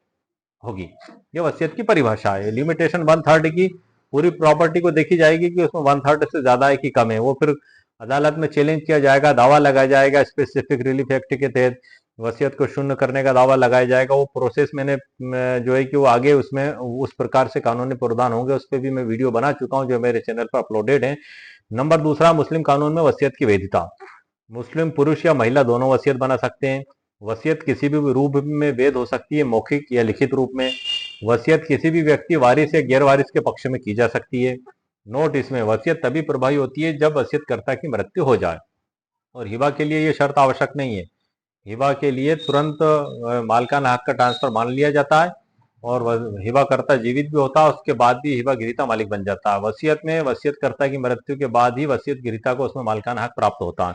होगी। ये वसीयत की परिभाषा है। लिमिटेशन 1/3 की पूरी प्रॉपर्टी को देखी जाएगी कि उसमें 1/3 से ज्यादा है कि कम है, वो फिर अदालत में चैलेंज किया जाएगा, दावा लगाया जाएगा, स्पेसिफिक रिलीफ एक्ट के तहत वसीयत को शून्य करने का दावा लगाया जाएगा। वो प्रोसेस मैंने जो है कि वो आगे उसमें उस प्रकार से कानूनी प्रावधान होंगे, उस पर भी मैं वीडियो बना चुका हूं जो मेरे चैनल पर अपलोडेड है। नंबर दूसरा, मुस्लिम कानून में वसीयत की वैधता। मुस्लिम पुरुष या महिला दोनों वसीयत बना सकते हैं। वसीयत किसी भी रूप में वैध हो सकती है, मौखिक या लिखित रूप में। वसीयत किसी भी व्यक्ति वारिस या गैर वारिस के पक्ष में की जा सकती है। नोट, इसमें वसीयत तभी प्रभावी होती है जब वसीयतकर्ता की मृत्यु हो जाए, और हिबा के लिए ये शर्त आवश्यक नहीं है। हिबा के लिए तुरंत मालिकाना हक का ट्रांसफर मान लिया जाता है, और हिबाकर्ता जीवित भी होता है, उसके बाद भी हिबा गृहीता मालिक बन जाता है। वसीयत में वसीयतकर्ता की मृत्यु के बाद ही वसीयत गृहीता को उसमें मालिकाना हक प्राप्त होता है।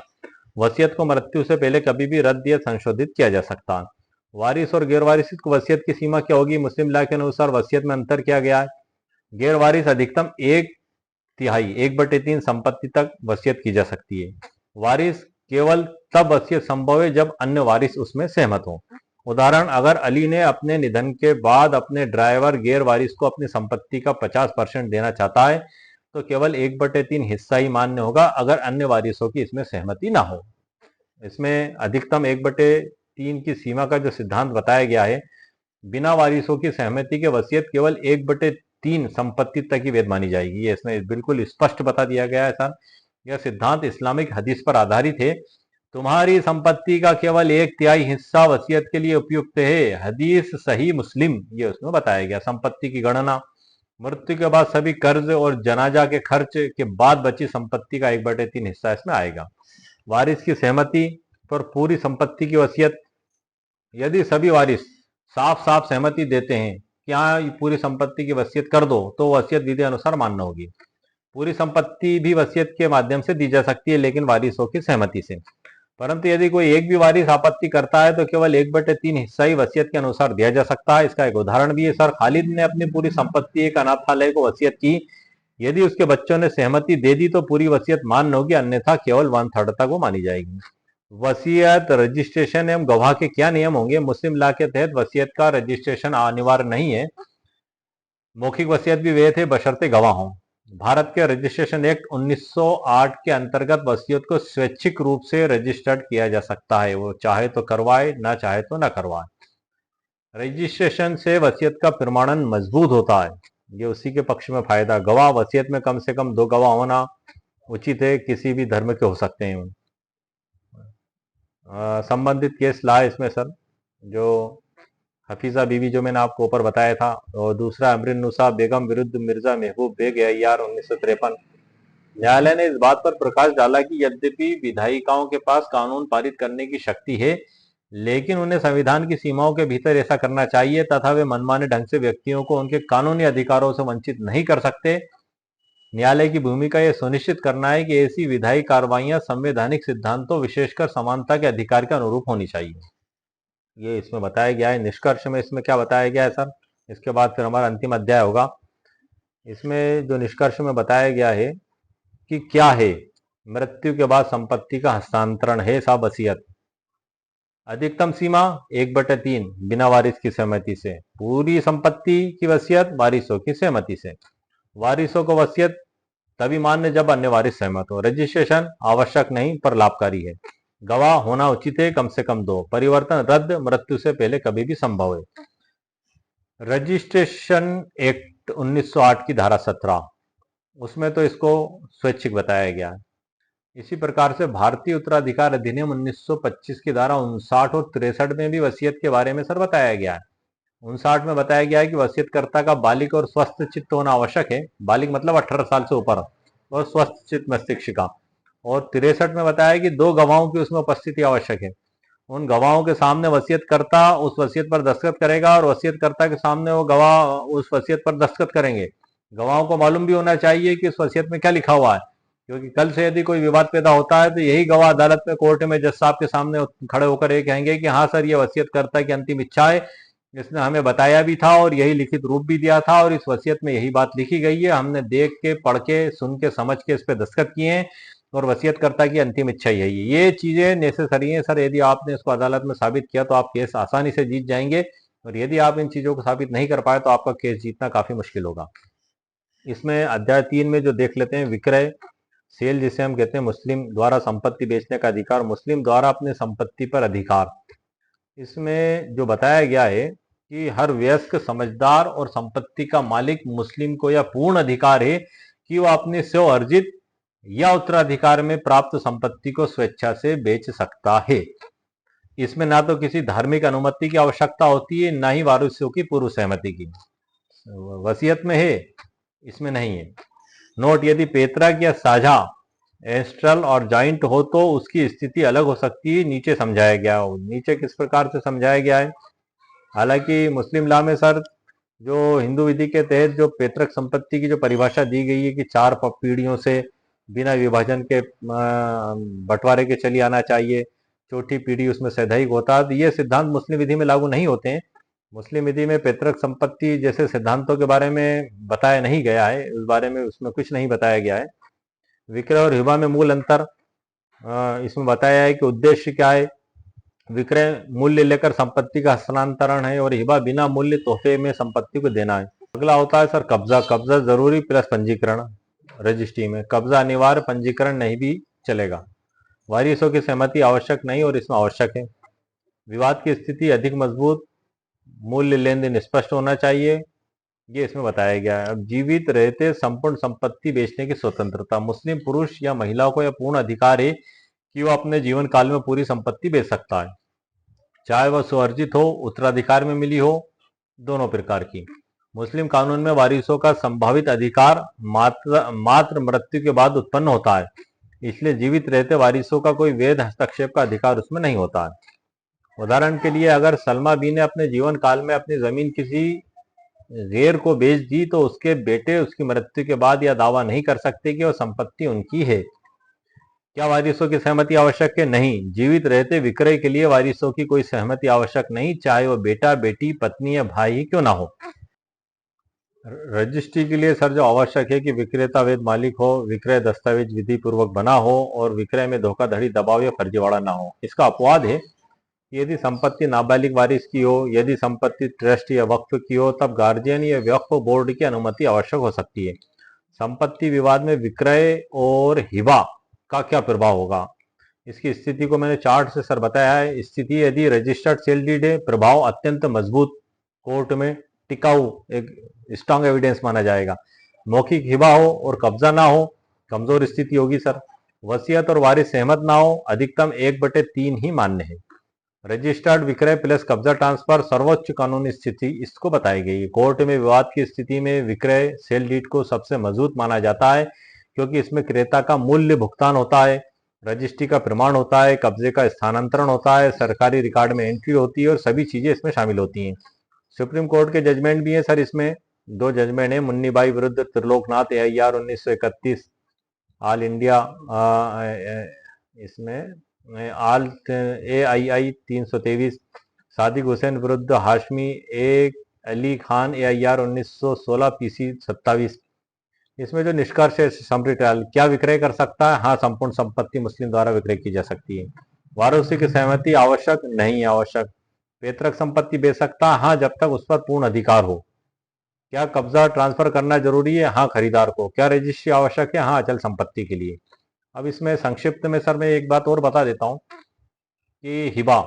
वसीयत को मृत्यु से पहले कभी भी रद्द या संशोधित किया जा सकता है। वारिस और गैर वारिस की वसीयत की सीमा क्या होगी? मुस्लिम लॉ के अनुसार वसीयत में अंतर किया गया है। गैर वारिस अधिकतम 1/3 1/3 संपत्ति तक वसीयत की जा सकती है। वारिस केवल तब वसीयत संभव है जब अन्य वारिस उसमें सहमत हो। उदाहरण, अगर अली ने अपने निधन के बाद अपने ड्राइवर गैर वारिस को अपनी संपत्ति का 50% देना चाहता है तो केवल 1/3 हिस्सा ही मान्य होगा, अगर अन्य वारिसों की इसमें सहमति ना हो। इसमें अधिकतम 1/3 की सीमा का जो सिद्धांत बताया गया है, बिना वारिसों की सहमति के वसीयत केवल 1/3 संपत्ति तक ही वैध मानी जाएगी। ये इसमें बिल्कुल स्पष्ट बता दिया गया है सर। यह सिद्धांत इस्लामिक हदीस पर आधारित है। तुम्हारी संपत्ति का केवल 1/3 हिस्सा वसीयत के लिए उपयुक्त है। हदीस सही मुस्लिम, ये उसमें बताया गया। संपत्ति की गणना, मृत्यु के बाद सभी कर्ज और जनाजा के खर्च के बाद बची संपत्ति का 1/3 हिस्सा इसमें आएगा। वारिस की सहमति पर पूरी संपत्ति की वसीयत। यदि सभी वारिस साफ साफ सहमति देते हैं कि हाँ पूरी संपत्ति की वसीयत कर दो, तो वसीयत विधि अनुसार मान्य होगी। पूरी संपत्ति भी वसीयत के माध्यम से दी जा सकती है, लेकिन वारिसों की सहमति से। परंतु यदि कोई एक भी वारिस आपत्ति करता है तो केवल 1/3 हिस्सा ही वसीयत के अनुसार दिया जा सकता है। इसका एक उदाहरण भी है सर। खालिद ने अपनी पूरी संपत्ति एक अनाथालय को वसीयत की। यदि उसके बच्चों ने सहमति दे दी तो पूरी वसीयत मान्य होगी, अन्यथा केवल 1/3 तक वो मानी जाएगी। वसीयत, रजिस्ट्रेशन एवं गवाह के क्या नियम होंगे? मुस्लिम लॉ के तहत वसीयत का रजिस्ट्रेशन अनिवार्य नहीं है। मौखिक वसीयत भी वैध है बशर्ते गवाह हों। भारत के रजिस्ट्रेशन एक्ट 1908 के अंतर्गत वसीयत को स्वैच्छिक रूप से रजिस्टर्ड किया जा सकता है। वो चाहे तो करवाए, ना चाहे तो ना करवाए। रजिस्ट्रेशन से वसीयत का प्रमाणन मजबूत होता है, ये उसी के पक्ष में फायदा। गवाह, वसीयत में कम से कम 2 गवाह होना उचित है, किसी भी धर्म के हो सकते हैं। संबंधित केस ला इसमें सर, जो हफीजा बीवी जो मैंने आपको ऊपर बताया था, और दूसरा अमरुन्निसा बेगम विरुद्ध मिर्जा महबूब बेग यार 1953। न्यायालय ने इस बात पर प्रकाश डाला कि यद्यपि विधायिकाओं के पास कानून पारित करने की शक्ति है, लेकिन उन्हें संविधान की सीमाओं के भीतर ऐसा करना चाहिए तथा वे मनमाने ढंग से व्यक्तियों को उनके कानूनी अधिकारों से वंचित नहीं कर सकते। न्यायालय की भूमिका यह सुनिश्चित करना है कि ऐसी विधायी कार्रवाइयां संवैधानिक सिद्धांतों, विशेषकर समानता के अधिकार के अनुरूप होनी चाहिए। ये इसमें बताया गया है। निष्कर्ष में इसमें क्या बताया गया है सर? इसके बाद फिर हमारा अंतिम अध्याय होगा। इसमें जो निष्कर्ष में बताया गया है कि क्या है, मृत्यु के बाद संपत्ति का हस्तांतरण है साहब वसीयत। अधिकतम सीमा 1/3 बिना वारिस की सहमति से। पूरी संपत्ति की वसीयत वारिसों की सहमति से। वारिसों को वसीयत तभी मान्य जब अन्य वारिस सहमत हो। रजिस्ट्रेशन आवश्यक नहीं पर लाभकारी है। गवाह होना उचित है, कम से कम 2। परिवर्तन रद्द मृत्यु से पहले कभी भी संभव है। रजिस्ट्रेशन एक्ट 1908 की धारा 17, उसमें तो इसको स्वैच्छिक बताया गया है। इसी प्रकार से भारतीय उत्तराधिकार अधिनियम 1925 की धारा 59 और 63 में भी वसीयत के बारे में सर बताया गया है। 59 में बताया गया है कि वसीयतकर्ता का बालिग और स्वस्थ चित्त होना आवश्यक है। बालिग मतलब 18 साल से ऊपर, और स्वस्थ चित्त मस्तिष्क का। और 63 में बताया कि 2 गवाहों की उसमें उपस्थिति आवश्यक है। उन गवाहों के सामने वसीयतकर्ता उस वसीयत पर दस्तखत करेगा, और वसीयतकर्ता के सामने वो गवाह उस वसीयत पर दस्तखत करेंगे। गवाहों को मालूम भी होना चाहिए कि उस वसीयत में क्या लिखा हुआ है, क्योंकि कल से यदि कोई विवाद पैदा होता है तो यही गवाह अदालत में, कोर्ट में जज साहब के सामने खड़े होकर ये कहेंगे कि हाँ सर, ये वसीयतकर्ता की अंतिम इच्छा है, इसने हमें बताया भी था और यही लिखित रूप भी दिया था, और इस वसीयत में यही बात लिखी गई है, हमने देख के, पढ़ के, सुन के, समझ के इस पे दस्तखत किए हैं, और वसीयतकर्ता की अंतिम इच्छा यही है। ये चीजें नेसेसरी हैं सर। यदि आपने इसको अदालत में साबित किया तो आप केस आसानी से जीत जाएंगे, और यदि आप इन चीजों को साबित नहीं कर पाए तो आपका केस जीतना काफी मुश्किल होगा। इसमें अध्याय 3 में जो देख लेते हैं, विक्रय सेल जिसे हम कहते हैं, मुस्लिम द्वारा संपत्ति बेचने का अधिकार, मुस्लिम द्वारा अपने संपत्ति पर अधिकार। इसमें जो बताया गया है कि हर वयस्क समझदार और संपत्ति का मालिक मुस्लिम को यह पूर्ण अधिकार है कि वह अपने स्व अर्जित या उत्तराधिकार में प्राप्त संपत्ति को स्वेच्छा से बेच सकता है। इसमें ना तो किसी धार्मिक अनुमति की आवश्यकता होती है, ना ही वारिसों की पूर्व सहमति की। वसीयत में है, इसमें नहीं है। नोट, यदि पैतृक या साझा एस्ट्रल और जॉइंट हो तो उसकी स्थिति अलग हो सकती है, नीचे समझाया गया हो। नीचे किस प्रकार से समझाया गया है? हालांकि मुस्लिम लॉ में सर जो हिंदू विधि के तहत जो पैतृक संपत्ति की जो परिभाषा दी गई है कि 4 पीढ़ियों से बिना विभाजन के बंटवारे के चली आना चाहिए, चौथी पीढ़ी उसमें सैद्धांतिक होता है, तो ये सिद्धांत मुस्लिम विधि में लागू नहीं होते हैं। मुस्लिम विधि में पैतृक संपत्ति जैसे सिद्धांतों के बारे में बताया नहीं गया है, उस बारे में उसमें कुछ नहीं बताया गया है। विक्रय और हिबा में मूल अंतर इसमें बताया है कि उद्देश्य क्या है। विक्रय मूल्य लेकर संपत्ति का हस्तांतरण है और हिबा बिना मूल्य तोहफे में संपत्ति को देना है। अगला होता है सर कब्जा। कब्जा जरूरी प्लस पंजीकरण। रजिस्ट्री में कब्जा अनिवार्य, पंजीकरण नहीं भी चलेगा। वारिसों की सहमति आवश्यक नहीं और इसमें आवश्यक है। विवाद की स्थिति अधिक मजबूत, मूल्य लेन देन स्पष्ट होना चाहिए, ये इसमें बताया गया है। अब जीवित रहते संपूर्ण संपत्ति बेचने की स्वतंत्रता। मुस्लिम पुरुष या महिला को यह पूर्ण अधिकार है कि वह अपने जीवन काल में पूरी संपत्ति बेच सकता है, चाहे वह स्वअर्जित हो, उत्तराधिकार में मिली हो, दोनों प्रकार की। मुस्लिम कानून में वारिसों का संभावित अधिकार मात्र मृत्यु के बाद उत्पन्न होता है, इसलिए जीवित रहते वारिसों का कोई वैध हस्तक्षेप का अधिकार उसमें नहीं होता है। उदाहरण के लिए अगर सलमा बी ने अपने जीवन काल में अपनी जमीन किसी गैर को बेच दी तो उसके बेटे उसकी मृत्यु के बाद यह दावा नहीं कर सकते कि वह संपत्ति उनकी है। क्या वारिसों की सहमति आवश्यक है? नहीं। जीवित रहते विक्रय के लिए वारिसों की कोई सहमति आवश्यक नहीं, चाहे वह बेटा, बेटी, पत्नी या भाई ही क्यों ना हो। रजिस्ट्री के लिए सर जो आवश्यक है कि विक्रेता वैध मालिक हो, विक्रय दस्तावेज विधि पूर्वक बना हो और विक्रय में धोखाधड़ी, दबाव या फर्जीवाड़ा ना हो। इसका अपवाद है यदि संपत्ति नाबालिग वारिस की हो, यदि संपत्ति ट्रस्ट या वक्फ की हो, तब गार्जियन या वक्फ बोर्ड की अनुमति आवश्यक हो सकती है। संपत्ति विवाद में विक्रय और हिबा का क्या प्रभाव होगा, इसकी स्थिति को मैंने चार्ट से सर बताया है। स्थिति यदि रजिस्टर्ड सेल डीड है, प्रभाव अत्यंत मजबूत, कोर्ट में टिकाऊ, एक स्ट्रॉन्ग एविडेंस माना जाएगा। मौखिक हिबा हो और कब्जा ना हो, कमजोर स्थिति होगी सर। वसीयत और वारिस सहमत ना हो, अधिकतम 1/3 ही मान्य है। रजिस्टर्ड विक्रय प्लस कब्जा ट्रांसफर सर्वोच्च कानूनी स्थिति इसको बताई गई है। कोर्ट में विवाद की स्थिति में विक्रय सेल डीड को सबसे मजबूत माना जाता है क्योंकि इसमें क्रेता का मूल्य भुगतान होता है, रजिस्ट्री का प्रमाण होता है, कब्जे का स्थानांतरण होता है, सरकारी रिकॉर्ड में एंट्री होती है और सभी चीजें इसमें शामिल होती हैं। सुप्रीम कोर्ट के जजमेंट भी है सर, इसमें 2 जजमेंट है। मुन्नीबाई विरुद्ध त्रिलोकनाथ AIR 1931, ऑल इंडिया इसमें आल AII 323, सादिक हुसैन विरुद्ध हाशमी अली खान AIR 1916 PC 27। इसमें जो निष्कर्ष है समरी ट्रायल, क्या विक्रय कर सकता है? हाँ, संपूर्ण संपत्ति मुस्लिम द्वारा विक्रय की जा सकती है। वारिसों की सहमति आवश्यक नहीं, आवश्यक। पैतृक संपत्ति बेच सकता है? हाँ, जब तक उस पर पूर्ण अधिकार हो। क्या कब्जा ट्रांसफर करना जरूरी है? हाँ, खरीदार को। क्या रजिस्ट्री आवश्यक है? हाँ, अचल संपत्ति के लिए। अब इसमें संक्षिप्त में सर मैं एक बात और बता देता हूं कि हिबा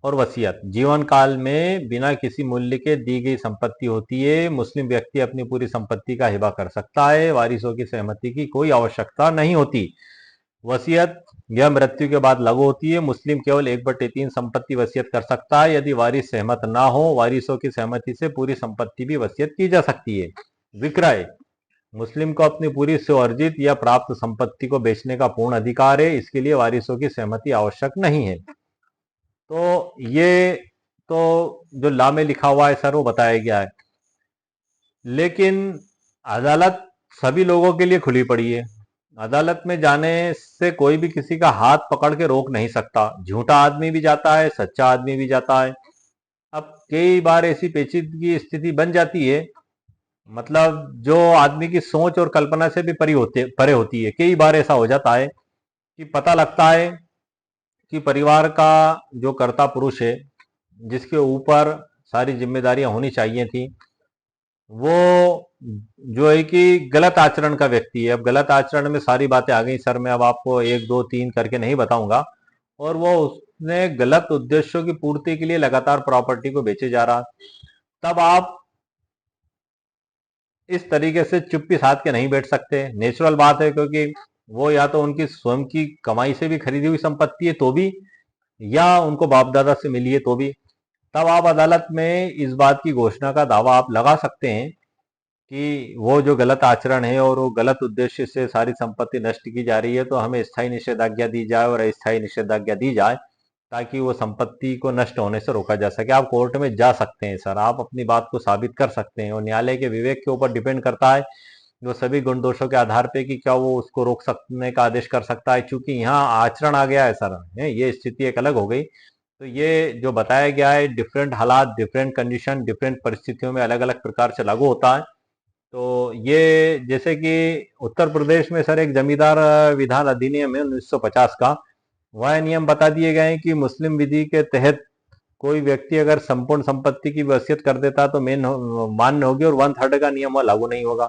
और वसीयत जीवन काल में बिना किसी मूल्य के दी गई संपत्ति होती है। मुस्लिम व्यक्ति अपनी पूरी संपत्ति का हिबा कर सकता है, वारिसों की सहमति की कोई आवश्यकता नहीं होती। वसीयत यह मृत्यु के बाद लागू होती है। मुस्लिम केवल 1/3 संपत्ति वसीयत कर सकता है। यदि वारिस सहमत ना हो, वारिसों की सहमति से पूरी संपत्ति भी वसीयत की जा सकती है। विक्रय, मुस्लिम को अपनी पूरी स्वअर्जित या प्राप्त संपत्ति को बेचने का पूर्ण अधिकार है, इसके लिए वारिसों की सहमति आवश्यक नहीं है। तो ये तो जो लॉ में लिखा हुआ है सर वो बताया गया है, लेकिन अदालत सभी लोगों के लिए खुली पड़ी है। अदालत में जाने से कोई भी किसी का हाथ पकड़ के रोक नहीं सकता। झूठा आदमी भी जाता है, सच्चा आदमी भी जाता है। अब कई बार ऐसी पेचीदगी स्थिति बन जाती है, मतलब जो आदमी की सोच और कल्पना से भी परे होती है। कई बार ऐसा हो जाता है कि पता लगता है कि परिवार का जो कर्ता पुरुष है, जिसके ऊपर सारी जिम्मेदारियां होनी चाहिए थी, वो जो है कि गलत आचरण का व्यक्ति है। अब गलत आचरण में सारी बातें आ गई सर, मैं अब आपको एक दो तीन करके नहीं बताऊंगा। और वो उसने गलत उद्देश्यों की पूर्ति के लिए लगातार प्रॉपर्टी को बेचे जा रहा। तब आप इस तरीके से चुप्पी साध के नहीं बैठ सकते, नेचुरल बात है, क्योंकि वो या तो उनकी स्वयं की कमाई से भी खरीदी हुई संपत्ति है तो भी, या उनको बाप दादा से मिली है तो भी। तब आप अदालत में इस बात की घोषणा का दावा आप लगा सकते हैं कि वो जो गलत आचरण है और वो गलत उद्देश्य से सारी संपत्ति नष्ट की जा रही है, तो हमें स्थायी निषेधाज्ञा दी जाए और अस्थायी निषेधाज्ञा दी जाए, ताकि वो संपत्ति को नष्ट होने से रोका जा सके। आप कोर्ट में जा सकते हैं सर, आप अपनी बात को साबित कर सकते हैं, और न्यायालय के विवेक के ऊपर डिपेंड करता है वो सभी गुण दोषों के आधार पे कि क्या वो उसको रोक सकने का आदेश कर सकता है। चूंकि यहाँ आचरण आ गया है सर, ये स्थिति एक अलग हो गई, तो ये जो बताया गया है डिफरेंट हालात, डिफरेंट कंडीशन, डिफरेंट परिस्थितियों में अलग अलग प्रकार से लागू होता है। तो ये जैसे कि उत्तर प्रदेश में सर एक जमींदार विधान अधिनियम है 1950 का, वह नियम बता दिए गए हैं कि मुस्लिम विधि के तहत कोई व्यक्ति अगर संपूर्ण संपत्ति की वसीयत कर देता तो मेन मान्य होगी और 1/3 का नियम वह लागू नहीं होगा।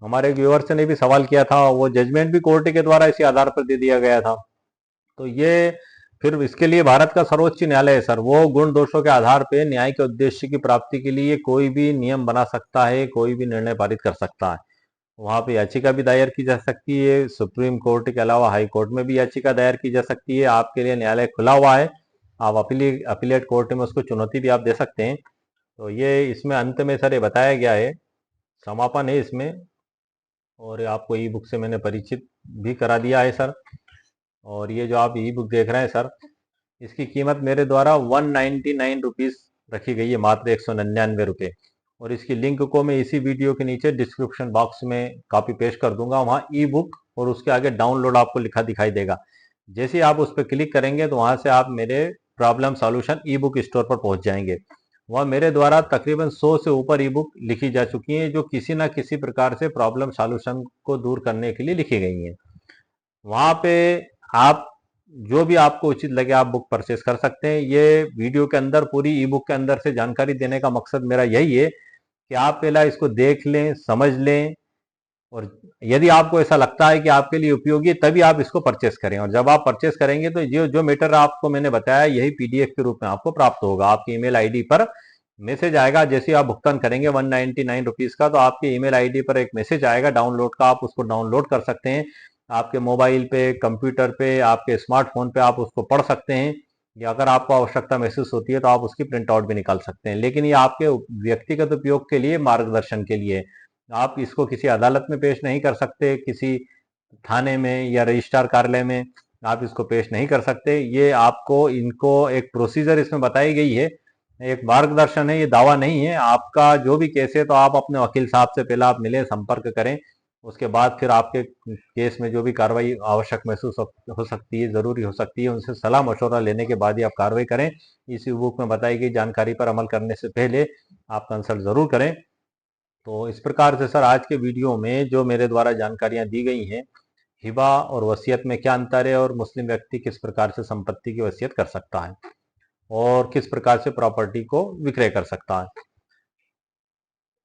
हमारे एक व्यूअर्स ने भी सवाल किया था, वो जजमेंट भी कोर्ट के द्वारा इसी आधार पर दे दिया गया था। तो ये फिर इसके लिए भारत का सर्वोच्च न्यायालय है सर, वो गुण दोषों के आधार पे न्याय के उद्देश्य की प्राप्ति के लिए कोई भी नियम बना सकता है, कोई भी निर्णय पारित कर सकता है। वहां पे याचिका भी दायर की जा सकती है, सुप्रीम कोर्ट के अलावा हाई कोर्ट में भी याचिका दायर की जा सकती है। आपके लिए न्यायालय खुला हुआ है, आप अपीलेट कोर्ट में उसको चुनौती भी आप दे सकते हैं। तो ये इसमें अंत में सर ये बताया गया है, समापन है इसमें, और आपको ई बुक से मैंने परिचित भी करा दिया है सर। और ये जो आप ई बुक देख रहे हैं सर, इसकी कीमत मेरे द्वारा 199 रुपीज़ रखी गई है, मात्र 199 रुपये। और इसकी लिंक को मैं इसी वीडियो के नीचे डिस्क्रिप्शन बॉक्स में कॉपी पेस्ट कर दूंगा, वहाँ ई बुक और उसके आगे डाउनलोड आपको लिखा दिखाई देगा। जैसे ही आप उस पर क्लिक करेंगे तो वहाँ से आप मेरे प्रॉब्लम सॉल्यूशन ई बुक स्टोर पर पहुँच जाएंगे। वह मेरे द्वारा तकरीबन 100 से ऊपर ई बुक लिखी जा चुकी हैं, जो किसी ना किसी प्रकार से प्रॉब्लम सॉल्यूशन को दूर करने के लिए लिखी गई हैं। वहाँ पे आप जो भी आपको उचित लगे आप बुक परचेस कर सकते हैं। ये वीडियो के अंदर, पूरी ई बुक के अंदर से जानकारी देने का मकसद मेरा यही है कि आप पहला इसको देख लें, समझ लें, और यदि आपको ऐसा लगता है कि आपके लिए उपयोगी है तभी आप इसको परचेस करें। और जब आप परचेस करेंगे तो जो जो मैटर आपको मैंने बताया यही पीडीएफ के रूप में आपको प्राप्त होगा। आपकी ईमेल आईडी पर मैसेज आएगा, जैसे आप भुगतान करेंगे 199 रुपीज़ का, तो आपके ईमेल आईडी पर एक मैसेज आएगा डाउनलोड का, आप उसको डाउनलोड कर सकते हैं। आपके मोबाइल पे, कंप्यूटर पे, आपके स्मार्टफोन पे आप उसको पढ़ सकते हैं, या अगर आपको आवश्यकता महसूस होती है तो आप उसकी प्रिंट आउट भी निकाल सकते हैं। लेकिन ये आपके व्यक्तिगत उपयोग के लिए, मार्गदर्शन के लिए, आप इसको किसी अदालत में पेश नहीं कर सकते, किसी थाने में या रजिस्ट्रार कार्यालय में आप इसको पेश नहीं कर सकते। ये आपको, इनको एक प्रोसीजर इसमें बताई गई है, एक मार्गदर्शन है, ये दावा नहीं है। आपका जो भी केस है तो आप अपने वकील साहब से पहले आप मिलें, संपर्क करें, उसके बाद फिर आपके केस में जो भी कार्रवाई आवश्यक महसूस हो सकती है, जरूरी हो सकती है, उनसे सलाह मशवरा लेने के बाद ही आप कार्रवाई करें। इस बुक में बताई गई जानकारी पर अमल करने से पहले आप कंसल्ट जरूर करें। तो इस प्रकार से सर आज के वीडियो में जो मेरे द्वारा जानकारियां दी गई हैं, हिबा और वसीयत में क्या अंतर है, और मुस्लिम व्यक्ति किस प्रकार से संपत्ति की वसीयत कर सकता है, और किस प्रकार से प्रॉपर्टी को विक्रय कर सकता है।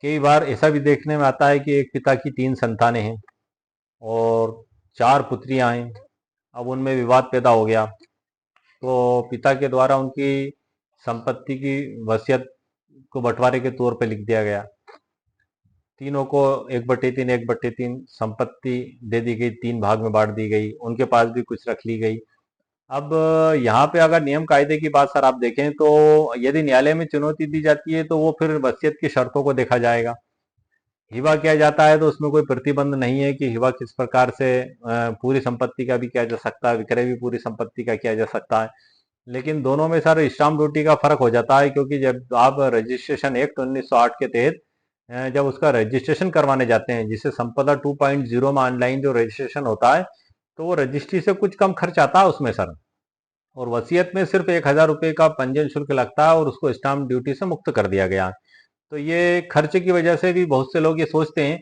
कई बार ऐसा भी देखने में आता है कि एक पिता की 3 संतानें हैं और 4 पुत्रियां हैं। अब उनमें विवाद पैदा हो गया, तो पिता के द्वारा उनकी संपत्ति की वसीयत को बंटवारे के तौर पर लिख दिया गया। तीनों को 1/3 1/3 संपत्ति दे दी गई, 3 भाग में बांट दी गई, उनके पास भी कुछ रख ली गई। अब यहाँ पे अगर नियम कायदे की बात सर आप देखें तो यदि न्यायालय में चुनौती दी जाती है तो वो फिर वसीयत की शर्तों को देखा जाएगा। हिबा किया जाता है तो उसमें कोई प्रतिबंध नहीं है कि हिबा किस प्रकार से पूरी संपत्ति का भी किया जा सकता है, विक्रय भी पूरी संपत्ति का किया जा सकता है। लेकिन दोनों में सर स्टाम्प ड्यूटी का फर्क हो जाता है, क्योंकि जब आप रजिस्ट्रेशन एक्ट 1908 के तहत जब उसका रजिस्ट्रेशन करवाने जाते हैं, जिसे संपदा 2.0 में ऑनलाइन जो रजिस्ट्रेशन होता है, तो वो रजिस्ट्री से कुछ कम खर्च आता है उसमें सर। और वसीयत में सिर्फ 1000 रुपये का पंजीयन शुल्क लगता है और उसको स्टाम्प ड्यूटी से मुक्त कर दिया गया। तो ये खर्च की वजह से भी बहुत से लोग ये सोचते हैं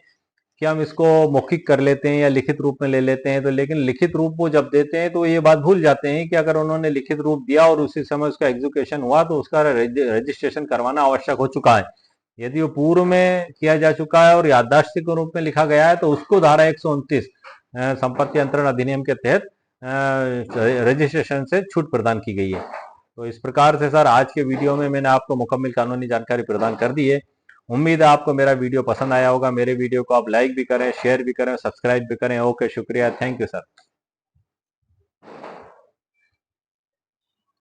कि हम इसको मौखिक कर लेते हैं या लिखित रूप में ले लेते हैं, तो लेकिन लिखित रूप वो जब देते हैं तो ये बात भूल जाते हैं कि अगर उन्होंने लिखित रूप दिया और उसी समय उसका एग्जीक्यूशन हुआ तो उसका रजिस्ट्रेशन करवाना आवश्यक हो चुका है। यदि वो पूर्व में किया जा चुका है और याददाश्त के रूप में लिखा गया है तो उसको धारा 129 संपत्ति अंतरण अधिनियम के तहत रजिस्ट्रेशन से छूट प्रदान की गई है। तो इस प्रकार से सर आज के वीडियो में मैंने आपको मुकम्मल कानूनी जानकारी प्रदान कर दी है। उम्मीद है आपको मेरा वीडियो पसंद आया होगा। मेरे वीडियो को आप लाइक भी करें, शेयर भी करें, सब्सक्राइब भी करें। ओके, शुक्रिया, थैंक यू सर।